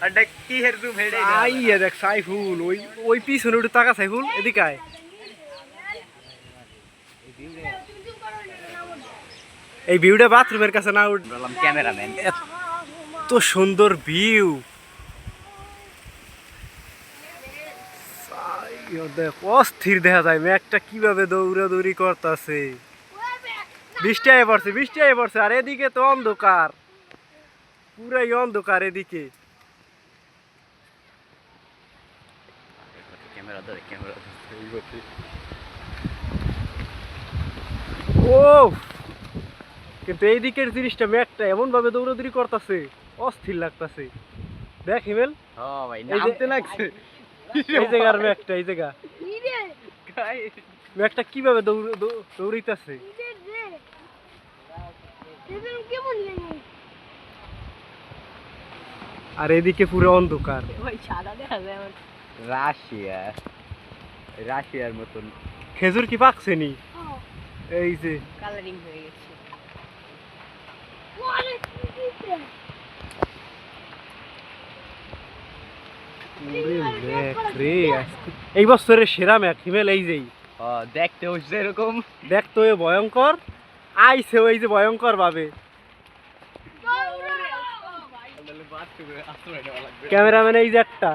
আড্ডা কি হের জুম হেডে আইয়া দেখ সাইফুল ওই ওই পিছনে উঠে তাকা সাইফুল এদিকে আয় এই ভিউটা বাথরুমের কাছে না উঠ বললাম ক্যামেরাম্যান এত সুন্দর ভিউ দেখ অস্থির দেখা যায় মেঘটা কিভাবে দৌড়াদৌড়ি করতেছে বৃষ্টি আয়ে পড়ছে আর এদিকে তো অন্ধকার পুরাই অন্ধকার এদিকে ক্যামেরা ধরে ক্যামেরা ও কিন্তু এই দিকের জিনিসটা মেঘটা এমন ভাবে দৌড়াদৌড়ি করতেছে অস্থির লাগতেছে দেখ হিমেল হ্যাঁ ভাই নামতে লাগছে এই জায়গার মেঘটা এই জায়গা মেঘটা কিভাবে দৌড়াইতেছে আর এদিকে পুরো অন্ধকার রাশিয়া রাশিয়ার মতন খেজুর কি পাকছে নি এই যে কালারিং হয়ে গেছে এই বছরের সেরা ম্যাচ হিমেল এই যেই দেখতে হচ্ছে এরকম দেখতো এ ভয়ঙ্কর আইছে ওই যে ভয়ঙ্কর ভাবে ক্যামেরাম্যান এই যে একটা